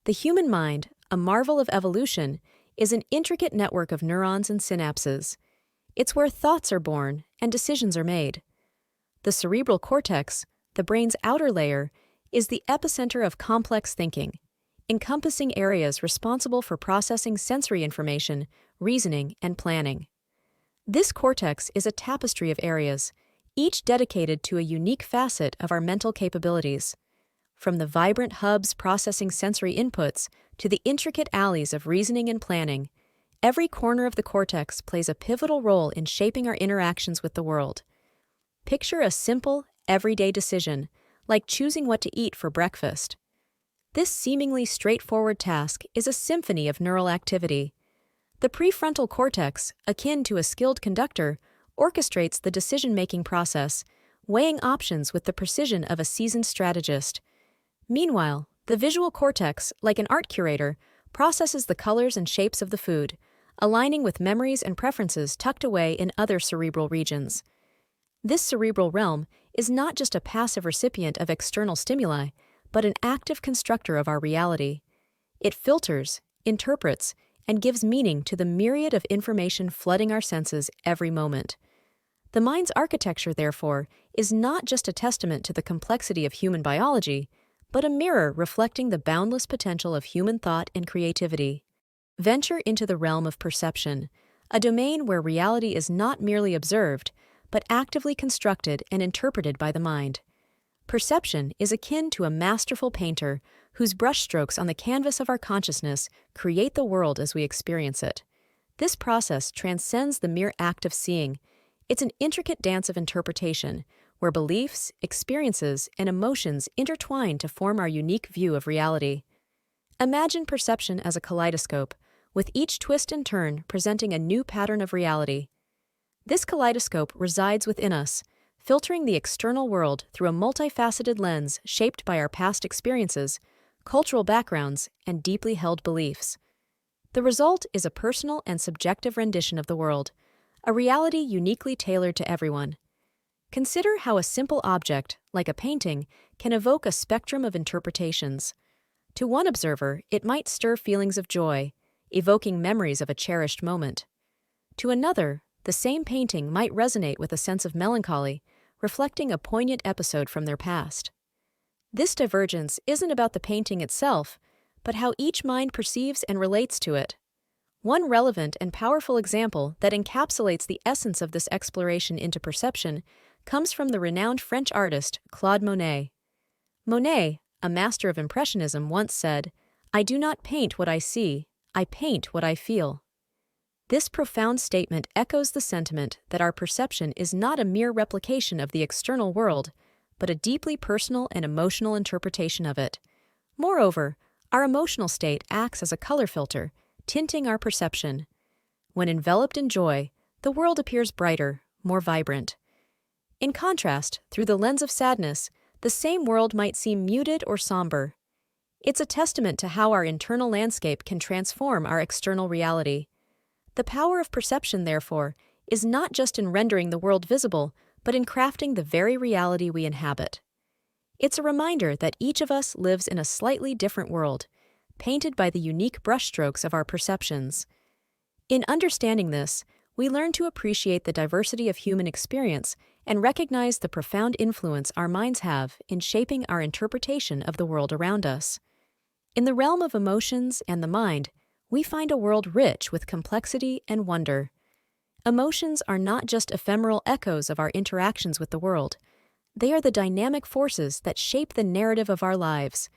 The human mind, a marvel of evolution, is an intricate network of neurons and synapses. It's where thoughts are born and decisions are made. The cerebral cortex, the brain's outer layer, is the epicenter of complex thinking, encompassing areas responsible for processing sensory information, reasoning, and planning. This cortex is a tapestry of areas, each dedicated to a unique facet of our mental capabilities. From the vibrant hubs processing sensory inputs to the intricate alleys of reasoning and planning, every corner of the cortex plays a pivotal role in shaping our interactions with the world. Picture a simple, everyday decision, like choosing what to eat for breakfast. This seemingly straightforward task is a symphony of neural activity. The prefrontal cortex, akin to a skilled conductor, orchestrates the decision-making process, weighing options with the precision of a seasoned strategist. Meanwhile, the visual cortex, like an art curator, processes the colors and shapes of the food, aligning with memories and preferences tucked away in other cerebral regions. This cerebral realm is not just a passive recipient of external stimuli, but an active constructor of our reality. It filters, interprets, and gives meaning to the myriad of information flooding our senses every moment. The mind's architecture, therefore, is not just a testament to the complexity of human biology, but a mirror reflecting the boundless potential of human thought and creativity. Venture into the realm of perception, a domain where reality is not merely observed, but actively constructed and interpreted by the mind. Perception is akin to a masterful painter whose brushstrokes on the canvas of our consciousness create the world as we experience it. This process transcends the mere act of seeing. It's an intricate dance of interpretation, where beliefs, experiences, and emotions intertwine to form our unique view of reality. Imagine perception as a kaleidoscope, with each twist and turn presenting a new pattern of reality. This kaleidoscope resides within us, filtering the external world through a multifaceted lens shaped by our past experiences, cultural backgrounds, and deeply held beliefs. The result is a personal and subjective rendition of the world, a reality uniquely tailored to everyone. Consider how a simple object, like a painting, can evoke a spectrum of interpretations. To one observer, it might stir feelings of joy, evoking memories of a cherished moment. To another, the same painting might resonate with a sense of melancholy, reflecting a poignant episode from their past. This divergence isn't about the painting itself, but how each mind perceives and relates to it. One relevant and powerful example that encapsulates the essence of this exploration into perception comes from the renowned French artist Claude Monet. Monet, a master of Impressionism, once said, "I do not paint what I see, I paint what I feel." This profound statement echoes the sentiment that our perception is not a mere replication of the external world, but a deeply personal and emotional interpretation of it. Moreover, our emotional state acts as a color filter, tinting our perception. When enveloped in joy, the world appears brighter, more vibrant. In contrast, through the lens of sadness, the same world might seem muted or somber. It's a testament to how our internal landscape can transform our external reality. The power of perception, therefore, is not just in rendering the world visible, but in crafting the very reality we inhabit. It's a reminder that each of us lives in a slightly different world, painted by the unique brushstrokes of our perceptions. In understanding this, we learn to appreciate the diversity of human experience and recognize the profound influence our minds have in shaping our interpretation of the world around us. In the realm of emotions and the mind, we find a world rich with complexity and wonder. Emotions are not just ephemeral echoes of our interactions with the world. They are the dynamic forces that shape the narrative of our lives.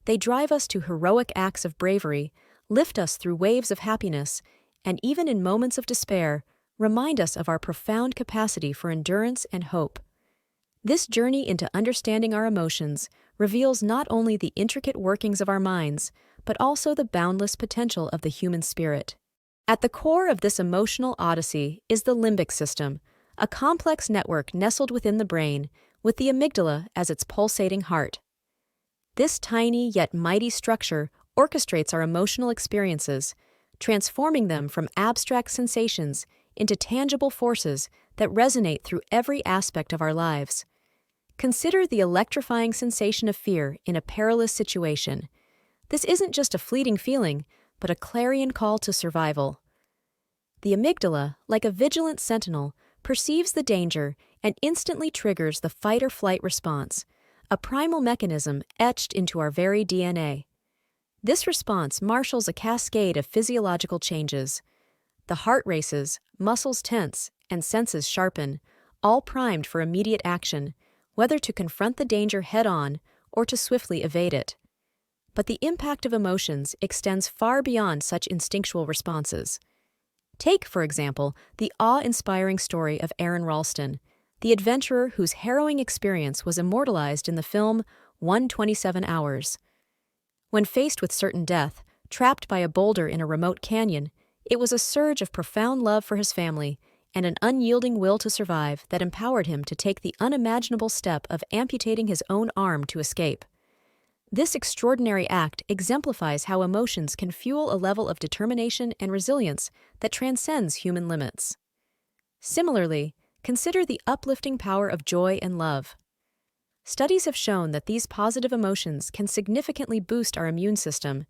They drive us to heroic acts of bravery, lift us through waves of happiness, and even in moments of despair, remind us of our profound capacity for endurance and hope. This journey into understanding our emotions reveals not only the intricate workings of our minds, but also the boundless potential of the human spirit. At the core of this emotional odyssey is the limbic system, a complex network nestled within the brain, with the amygdala as its pulsating heart. This tiny yet mighty structure orchestrates our emotional experiences, transforming them from abstract sensations into tangible forces that resonate through every aspect of our lives. Consider the electrifying sensation of fear in a perilous situation. This isn't just a fleeting feeling, but a clarion call to survival. The amygdala, like a vigilant sentinel, perceives the danger and instantly triggers the fight-or-flight response, a primal mechanism etched into our very DNA. This response marshals a cascade of physiological changes. The heart races, muscles tense, and senses sharpen, all primed for immediate action, whether to confront the danger head-on or to swiftly evade it. But the impact of emotions extends far beyond such instinctual responses. Take, for example, the awe-inspiring story of Aron Ralston, the adventurer whose harrowing experience was immortalized in the film 127 Hours. When faced with certain death, trapped by a boulder in a remote canyon, it was a surge of profound love for his family and an unyielding will to survive that empowered him to take the unimaginable step of amputating his own arm to escape. This extraordinary act exemplifies how emotions can fuel a level of determination and resilience that transcends human limits. Similarly, consider the uplifting power of joy and love. Studies have shown that these positive emotions can significantly boost our immune system,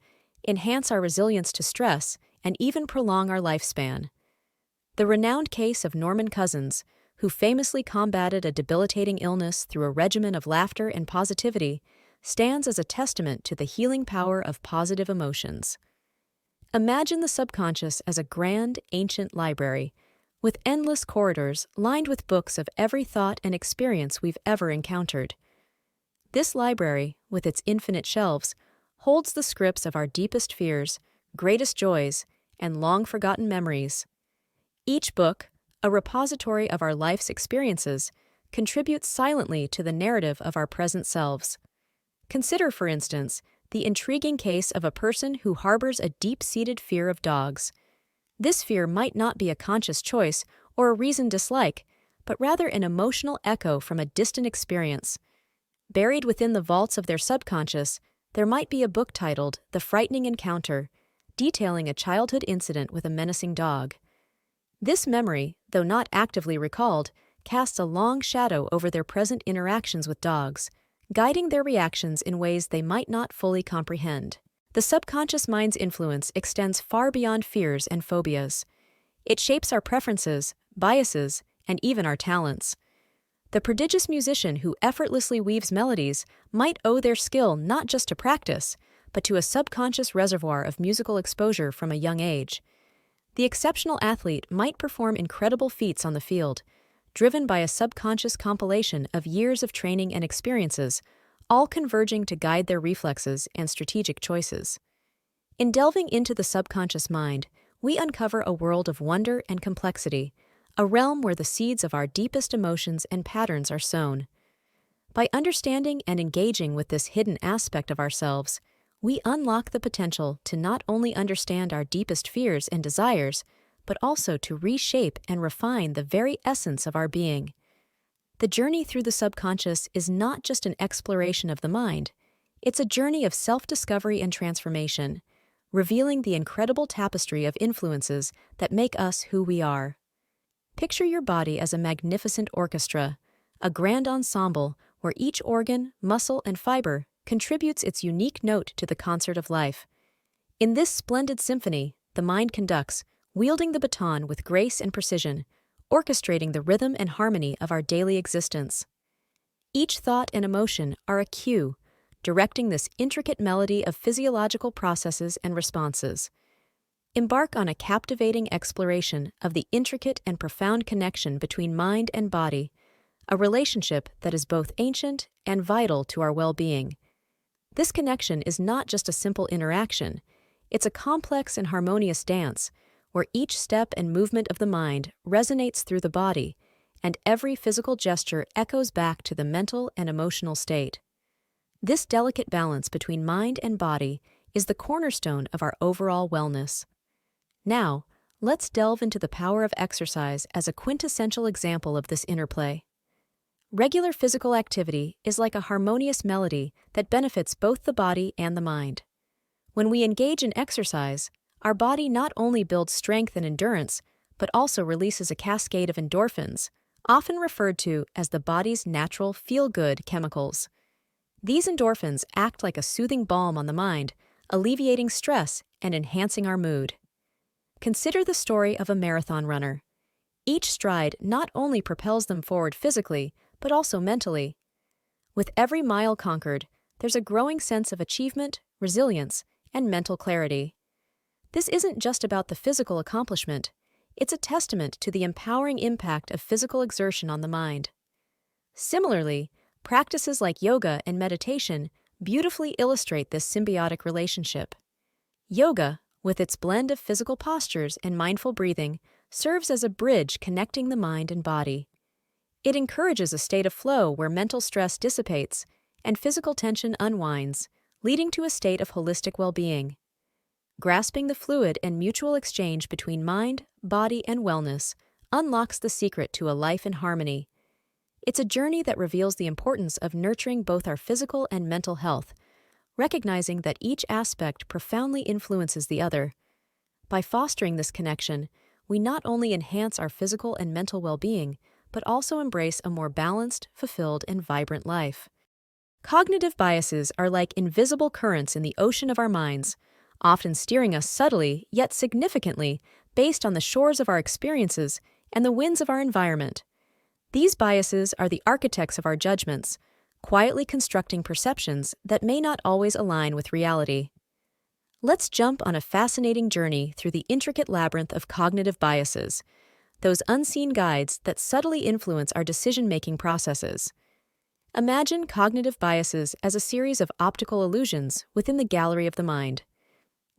enhance our resilience to stress, and even prolong our lifespan. The renowned case of Norman Cousins, who famously combated a debilitating illness through a regimen of laughter and positivity, stands as a testament to the healing power of positive emotions. Imagine the subconscious as a grand, ancient library, with endless corridors lined with books of every thought and experience we've ever encountered. This library, with its infinite shelves, holds the scripts of our deepest fears, greatest joys, and long-forgotten memories. Each book, a repository of our life's experiences, contributes silently to the narrative of our present selves. Consider, for instance, the intriguing case of a person who harbors a deep-seated fear of dogs. This fear might not be a conscious choice or a reasoned dislike, but rather an emotional echo from a distant experience. Buried within the vaults of their subconscious, there might be a book titled The Frightening Encounter, detailing a childhood incident with a menacing dog. This memory, though not actively recalled, casts a long shadow over their present interactions with dogs, guiding their reactions in ways they might not fully comprehend. The subconscious mind's influence extends far beyond fears and phobias. It shapes our preferences, biases, and even our talents. The prodigious musician who effortlessly weaves melodies might owe their skill not just to practice, but to a subconscious reservoir of musical exposure from a young age. The exceptional athlete might perform incredible feats on the field, driven by a subconscious compilation of years of training and experiences, all converging to guide their reflexes and strategic choices. In delving into the subconscious mind, we uncover a world of wonder and complexity, a realm where the seeds of our deepest emotions and patterns are sown. By understanding and engaging with this hidden aspect of ourselves, we unlock the potential to not only understand our deepest fears and desires, but also to reshape and refine the very essence of our being. The journey through the subconscious is not just an exploration of the mind, it's a journey of self-discovery and transformation, revealing the incredible tapestry of influences that make us who we are. Picture your body as a magnificent orchestra, a grand ensemble where each organ, muscle, and fiber contributes its unique note to the concert of life. In this splendid symphony, the mind conducts, wielding the baton with grace and precision, orchestrating the rhythm and harmony of our daily existence. Each thought and emotion are a cue, directing this intricate melody of physiological processes and responses. Embark on a captivating exploration of the intricate and profound connection between mind and body, a relationship that is both ancient and vital to our well-being. This connection is not just a simple interaction, it's a complex and harmonious dance, where each step and movement of the mind resonates through the body, and every physical gesture echoes back to the mental and emotional state. This delicate balance between mind and body is the cornerstone of our overall wellness. Now, let's delve into the power of exercise as a quintessential example of this interplay. Regular physical activity is like a harmonious melody that benefits both the body and the mind. When we engage in exercise, our body not only builds strength and endurance, but also releases a cascade of endorphins, often referred to as the body's natural feel-good chemicals. These endorphins act like a soothing balm on the mind, alleviating stress and enhancing our mood. Consider the story of a marathon runner. Each stride not only propels them forward physically, but also mentally. With every mile conquered, there's a growing sense of achievement, resilience, and mental clarity. This isn't just about the physical accomplishment, it's a testament to the empowering impact of physical exertion on the mind. Similarly, practices like yoga and meditation beautifully illustrate this symbiotic relationship. Yoga, with its blend of physical postures and mindful breathing, serves as a bridge connecting the mind and body. It encourages a state of flow where mental stress dissipates and physical tension unwinds, leading to a state of holistic well-being. Grasping the fluid and mutual exchange between mind, body, and wellness unlocks the secret to a life in harmony. It's a journey that reveals the importance of nurturing both our physical and mental health, recognizing that each aspect profoundly influences the other. By fostering this connection, we not only enhance our physical and mental well-being, but also embrace a more balanced, fulfilled, and vibrant life. Cognitive biases are like invisible currents in the ocean of our minds, often steering us subtly yet significantly based on the shores of our experiences and the winds of our environment. These biases are the architects of our judgments, quietly constructing perceptions that may not always align with reality. Let's jump on a fascinating journey through the intricate labyrinth of cognitive biases, those unseen guides that subtly influence our decision-making processes. Imagine cognitive biases as a series of optical illusions within the gallery of the mind.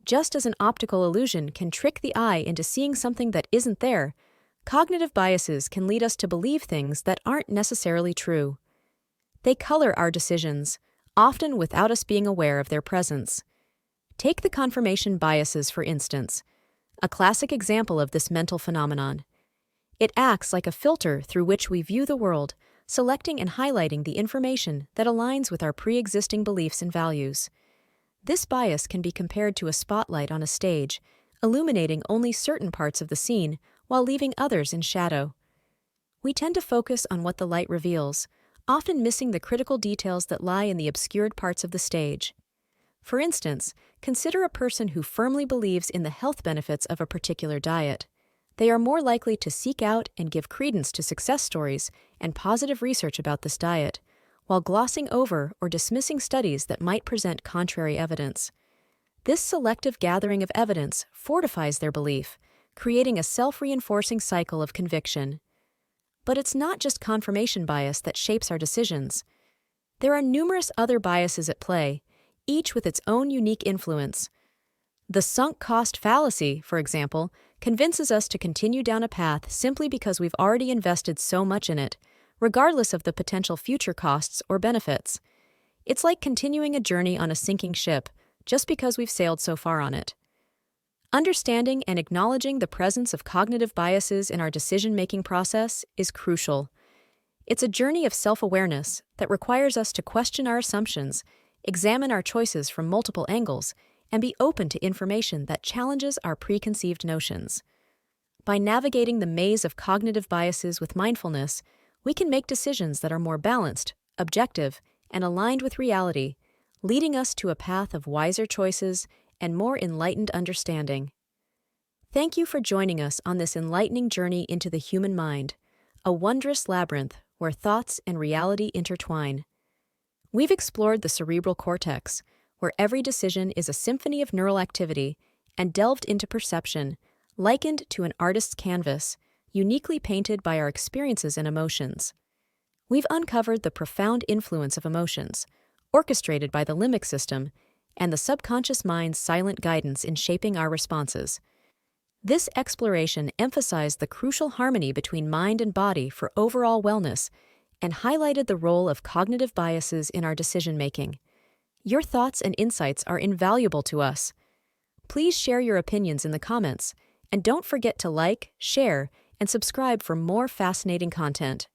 Just as an optical illusion can trick the eye into seeing something that isn't there, cognitive biases can lead us to believe things that aren't necessarily true. They color our decisions, often without us being aware of their presence. Take the confirmation biases, for instance, a classic example of this mental phenomenon. It acts like a filter through which we view the world, selecting and highlighting the information that aligns with our pre-existing beliefs and values. This bias can be compared to a spotlight on a stage, illuminating only certain parts of the scene while leaving others in shadow. We tend to focus on what the light reveals, often missing the critical details that lie in the obscured parts of the stage. For instance, consider a person who firmly believes in the health benefits of a particular diet. They are more likely to seek out and give credence to success stories and positive research about this diet, while glossing over or dismissing studies that might present contrary evidence. This selective gathering of evidence fortifies their belief, creating a self-reinforcing cycle of conviction. But it's not just confirmation bias that shapes our decisions. There are numerous other biases at play, each with its own unique influence. The sunk cost fallacy, for example, convinces us to continue down a path simply because we've already invested so much in it, regardless of the potential future costs or benefits. It's like continuing a journey on a sinking ship, just because we've sailed so far on it. Understanding and acknowledging the presence of cognitive biases in our decision-making process is crucial. It's a journey of self-awareness that requires us to question our assumptions, examine our choices from multiple angles, and be open to information that challenges our preconceived notions. By navigating the maze of cognitive biases with mindfulness, we can make decisions that are more balanced, objective, and aligned with reality, leading us to a path of wiser choices and more enlightened understanding. Thank you for joining us on this enlightening journey into the human mind, a wondrous labyrinth where thoughts and reality intertwine. We've explored the cerebral cortex, where every decision is a symphony of neural activity, and delved into perception, likened to an artist's canvas, uniquely painted by our experiences and emotions. We've uncovered the profound influence of emotions, orchestrated by the limbic system, and the subconscious mind's silent guidance in shaping our responses. This exploration emphasized the crucial harmony between mind and body for overall wellness, and highlighted the role of cognitive biases in our decision-making. Your thoughts and insights are invaluable to us. Please share your opinions in the comments, and don't forget to like, share, and subscribe for more fascinating content.